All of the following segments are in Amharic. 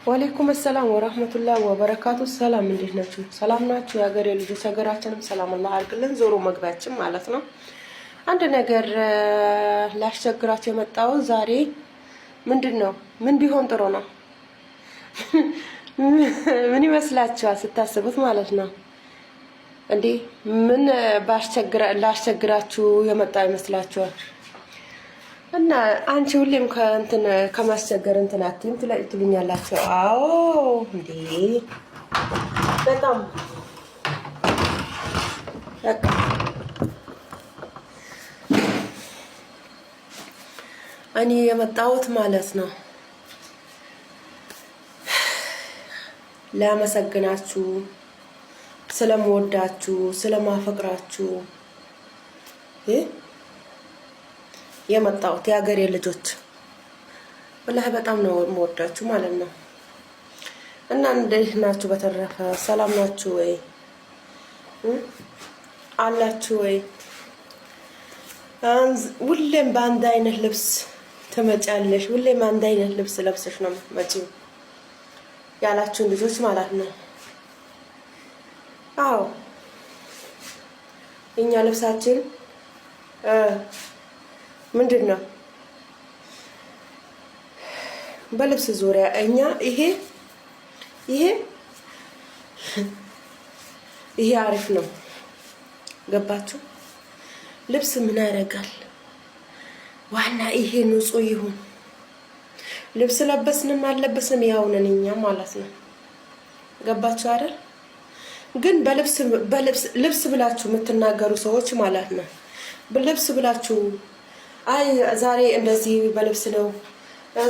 ወአለይኩም ሰላም ወራህመቱላሂ ወበረካቱ። ሰላም እንዴት ናችሁ? ሰላም ናችሁ? የሀገሬ ልጆች ሀገራችንም ሰላም አላህ አድርግልን። ዞሮ መግቢያችን ማለት ነው። አንድ ነገር ላስቸግራችሁ የመጣው ዛሬ ምንድነው? ምን ቢሆን ጥሩ ነው? ምን ይመስላችኋል ስታስቡት ማለት ነው? እንዴ ምን ላስቸግራችሁ የመጣ ይመስላችኋል? እና አንቺ ሁሌም ከማስቸገር አትይም ትሉኛላችሁ። አዎ እንዴ በጣም በቃ እኔ የመጣሁት ማለት ነው ላመሰግናችሁ፣ ስለምወዳችሁ፣ ስለማፈቅራችሁ የመጣሁት የሀገሬ ልጆች ወላሂ በጣም ነው የምወዳችሁ ማለት ነው። እና እንዴት ናችሁ? በተረፈ ሰላም ናችሁ ወይ? አላችሁ ወይ? ሁሌም በአንድ አይነት ልብስ ትመጫለሽ፣ ሁሌም አንድ አይነት ልብስ ለብሰሽ ነው የምትመጪው ያላችሁን ልጆች ማለት ነው። አዎ እኛ ልብሳችን ምንድን ነው? በልብስ ዙሪያ እኛ ይሄ አሪፍ ነው። ገባችሁ? ልብስ ምን ያደርጋል? ዋና ይሄ ንጹህ ይሁን። ልብስ ለበስንም አልለበስንም ያው ነን እኛ ማለት ነው። ገባችሁ አይደል? ግን ልብስ ብላችሁ የምትናገሩ ሰዎች ማለት ነው። ልብስ ብላችሁ አይ ዛሬ እንደዚህ በልብስ ነው፣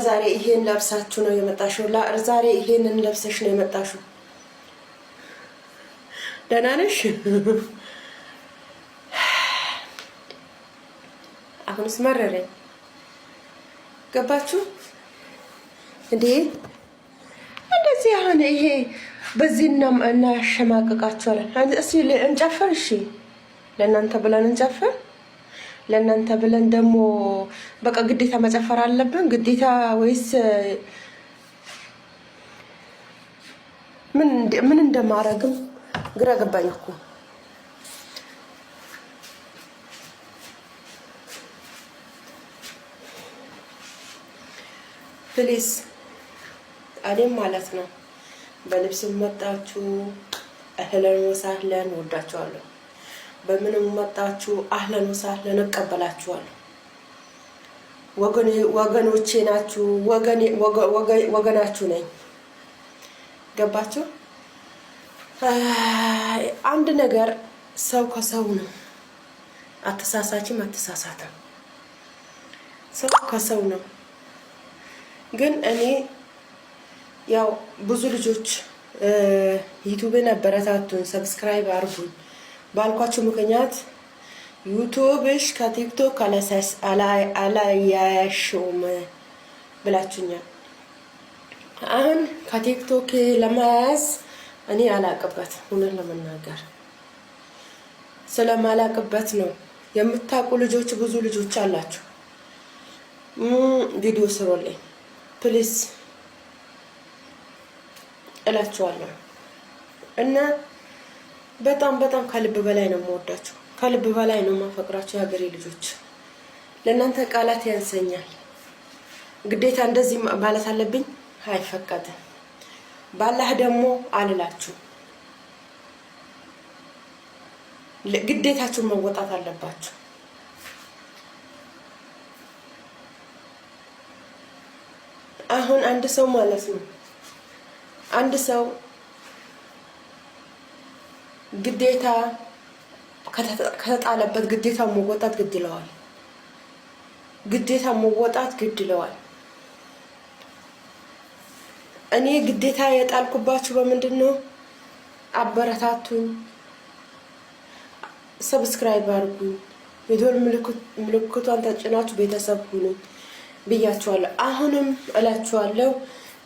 ዛሬ ይሄን ለብሳችሁ ነው የመጣሽው፣ ዛሬ ይሄንን ለብሰሽ ነው የመጣሽው። ደህና ነሽ? አሁንስ መረረኝ። ገባችሁ እንዴ? እንደዚህ አሁን ይሄ በዚህ እናሸማቀቃችኋለን። እስኪ እንጨፍር። እሺ ለእናንተ ብለን እንጨፍር። ለእናንተ ብለን ደግሞ በቃ ግዴታ መጨፈር አለብን ግዴታ ወይስ ምን እንደማረግም ግራ ገባኝ እኮ። ፕሊዝ እኔም ማለት ነው በልብስ መጣችሁ እህለን ወሳህለን ወዳችኋለሁ። በምንም መጣችሁ አህለን ወሳህለን እቀበላችኋለሁ። ወገኖቼ ናችሁ፣ ወገናችሁ ነኝ። ገባችሁ? አንድ ነገር ሰው ከሰው ነው። አትሳሳችም፣ አትሳሳትም። ሰው ከሰው ነው። ግን እኔ ያው ብዙ ልጆች ዩቲዩብን አበረታቱን፣ ሰብስክራይብ አርጉኝ ባልኳችሁ ምክንያት ዩቲዩብሽ ከቲክቶክ አላያያሽውም ብላችሁኛል። አሁን ከቲክቶክ ለመያዝ እኔ አላቅበት፣ እውነት ለመናገር ስለማላቅበት ነው። የምታውቁ ልጆች ብዙ ልጆች አላችሁ። ቪዲዮ ስሩልኝ ፕሊዝ እላችኋለሁ። እና በጣም ከልብ በላይ ነው የምወዳችሁ፣ ከልብ በላይ ነው የማፈቅራችሁ የሀገሬ ልጆች። ለእናንተ ቃላት ያንሰኛል። ግዴታ እንደዚህ ማለት አለብኝ አይፈቀድም። ባላህ ደግሞ አልላችሁ፣ ግዴታችሁን መወጣት አለባችሁ። አሁን አንድ ሰው ማለት ነው አንድ ሰው ግዴታ ከተጣለበት ግዴታ መወጣት ግድ ይለዋል። ግዴታ መወጣት ግድ ይለዋል። እኔ ግዴታ የጣልኩባችሁ በምንድን ነው? አበረታቱኝ፣ ሰብስክራይብ አድርጉኝ፣ የደወል ምልክቷን ተጭናችሁ ቤተሰብ ሁኑኝ ብያችኋለሁ። አሁንም እላችኋለሁ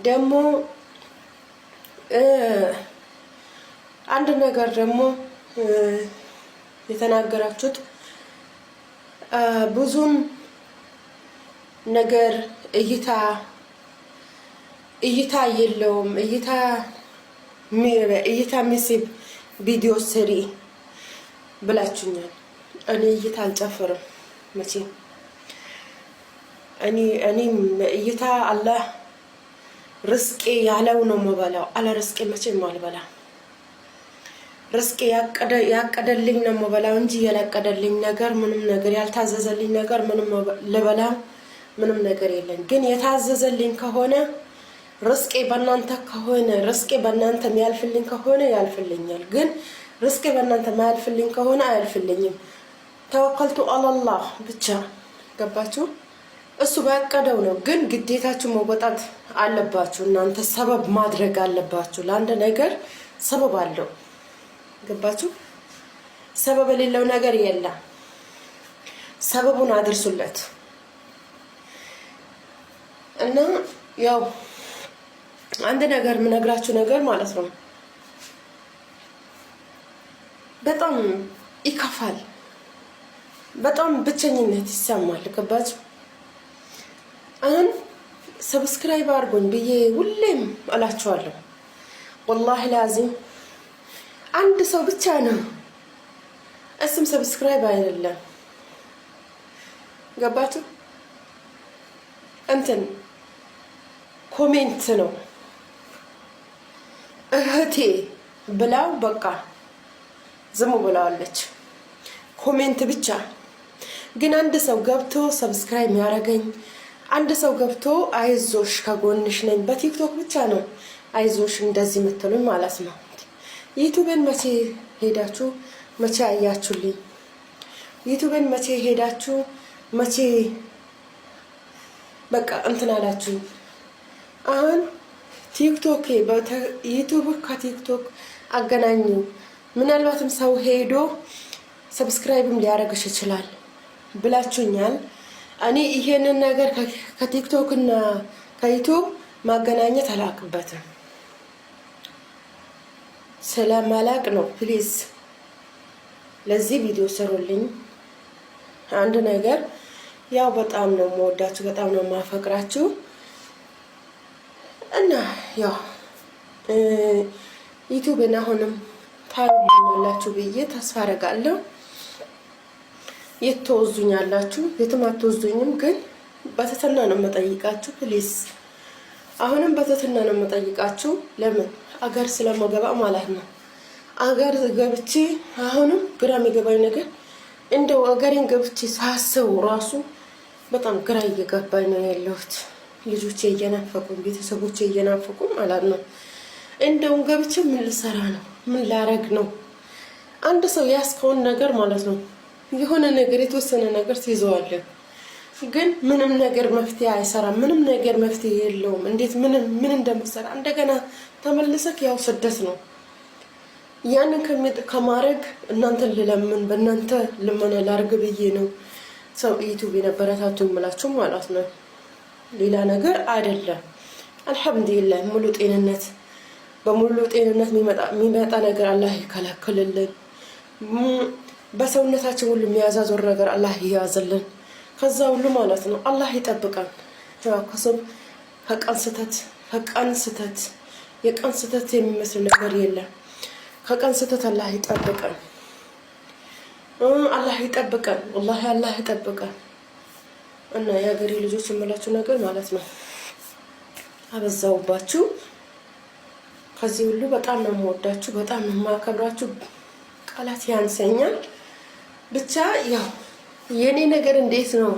ደግሞ አንድ ነገር ደግሞ የተናገራችሁት ብዙም ነገር እይታ እይታ የለውም እይታ ሚስብ ቪዲዮ ስሪ ብላችሁኛል። እኔ እይታ አልጨፍርም መቼም። እኔ እይታ አላህ ርስቄ ያለው ነው የምበላው። አለ ርስቄ መቼም አልበላም። ርስቄ ያቀደልኝ ነው የምበላው እንጂ ያላቀደልኝ ነገር ምንም ነገር ያልታዘዘልኝ ነገር ምንም ልበላ ምንም ነገር የለም። ግን የታዘዘልኝ ከሆነ ርስቄ በእናንተ ከሆነ ርስቄ በእናንተ የሚያልፍልኝ ከሆነ ያልፍልኛል። ግን ርስቄ በእናንተ የማያልፍልኝ ከሆነ አያልፍልኝም። ተወከልቱ አላህ ብቻ። ገባችሁ? እሱ ባቀደው ነው። ግን ግዴታችሁ መወጣት አለባችሁ። እናንተ ሰበብ ማድረግ አለባችሁ። ለአንድ ነገር ሰበብ አለው። ገባችሁ? ሰበብ የሌለው ነገር የለም። ሰበቡን አድርሱለት እና ያው አንድ ነገር የምነግራችሁ ነገር ማለት ነው፣ በጣም ይከፋል። በጣም ብቸኝነት ይሰማል። ገባችሁ? አሁን ሰብስክራይብ አድርጉኝ ብዬ ሁሌም እላችኋለሁ። ወላሂ ላዚም አንድ ሰው ብቻ ነው፣ እሱም ሰብስክራይብ አይደለም። ገባችሁ? እንትን ኮሜንት ነው እህቴ ብላው በቃ ዝም ብለዋለች። ኮሜንት ብቻ። ግን አንድ ሰው ገብቶ ሰብስክራይብ ያደረገኝ አንድ ሰው ገብቶ አይዞሽ ከጎንሽ ነኝ በቲክቶክ ብቻ ነው አይዞሽ እንደዚህ የምትሉኝ ማለት ነው። ዩቲዩብን መቼ ሄዳችሁ መቼ አያችሁልኝ? ዩቲዩብን መቼ ሄዳችሁ መቼ በቃ እንትን አላችሁ? አሁን ቲክቶክ ዩቲዩብ ከቲክቶክ አገናኙ። ምናልባትም ሰው ሄዶ ሰብስክራይብም ሊያደርግሽ ይችላል ብላችሁኛል። እኔ ይሄንን ነገር ከቲክቶክ እና ከዩቲዩብ ማገናኘት አላውቅበትም ስለማላቅ ነው። ፕሊዝ ለዚህ ቪዲዮ ሰሩልኝ። አንድ ነገር ያው በጣም ነው የምወዳችሁ፣ በጣም ነው የማፈቅራችሁ እና ያው ዩቲዩብን አሁንም ታዩኛላችሁ ብዬ ተስፋ አደርጋለሁ። የት ተወዙኛላችሁ? የትም አትወዙኝም። ግን በትህትና ነው የምጠይቃችሁ ፕሊዝ። አሁንም በትህትና ነው የምጠይቃችሁ። ለምን አገር ስለማገባ ማለት ነው። አገር ገብቼ አሁንም ግራ የሚገባኝ ነገር እንደው አገሬን ገብቼ ሳስበው ራሱ በጣም ግራ እየገባኝ ነው ያለሁት። ልጆቼ እየናፈቁኝ፣ ቤተሰቦቼ እየናፈቁኝ ማለት ነው። እንደውም ገብቼ ምን ልሰራ ነው? ምን ላረግ ነው? አንድ ሰው ያስከውን ነገር ማለት ነው የሆነ ነገር የተወሰነ ነገር ትይዘዋለህ፣ ግን ምንም ነገር መፍትሄ አይሰራም። ምንም ነገር መፍትሄ የለውም። እንዴት ምን እንደምትሰራ እንደገና ተመልሰክ ያው ስደት ነው። ያንን ከማድረግ እናንተን ልለምን በእናንተ ልመና ላርግ ብዬ ነው ሰው ዩቲዩብ የነበረታችሁ የምላችሁ ማለት ነው። ሌላ ነገር አይደለም። አልሐምዱሊላህ ሙሉ ጤንነት በሙሉ ጤንነት የሚመጣ ነገር አላህ ይከላከልልን። በሰውነታችን ሁሉ የሚያዛዞር ነገር አላህ ይያዝልን። ከዛ ሁሉ ማለት ነው አላህ ይጠብቃል። ከቀን ስተት የቀን ስተት የሚመስል ነገር የለም። ከቀን ስተት አላህ ይጠብቃል። አላህ ይጠብቃል። ወላሂ አላህ ይጠብቃል። እና የሀገሬ ልጆች የምላችሁ ነገር ማለት ነው አበዛውባችሁ። ከዚህ ሁሉ በጣም ነው የምወዳችሁ፣ በጣም ነው የማከብራችሁ። ቃላት ያንሰኛል። ብቻ ያው የኔ ነገር እንዴት ነው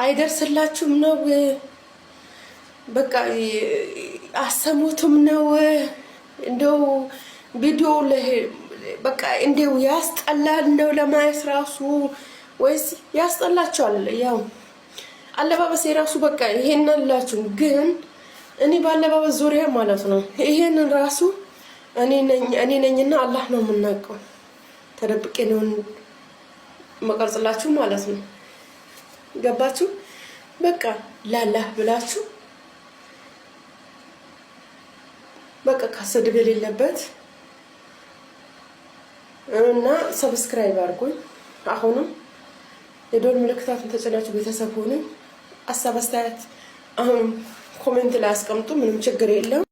አይደርስላችሁም ነው? በቃ አሰሙትም ነው እንደው ቪዲዮ በቃ እንደው ያስጠላል ነው ለማየት ራሱ ወይስ ያስጠላችኋል? ያው አለባበሴ ራሱ በቃ ይሄን አላችሁ። ግን እኔ ባለባበስ ዙሪያ ማለት ነው ይሄንን ራሱ እኔ ነኝና አላህ ነው የምናውቀው። ተደብቄ ነው መቀርጽላችሁ ማለት ነው። ገባችሁ? በቃ ላላህ ብላችሁ በቃ ከስድብ የሌለበት እና ሰብስክራይብ አድርጉኝ። አሁንም የዶል ምልክታቱን ተጭናችሁ ቤተሰብ ሆኑ። ሀሳብ አስተያየት አሁን ኮሜንት ላይ አስቀምጡ። ምንም ችግር የለም።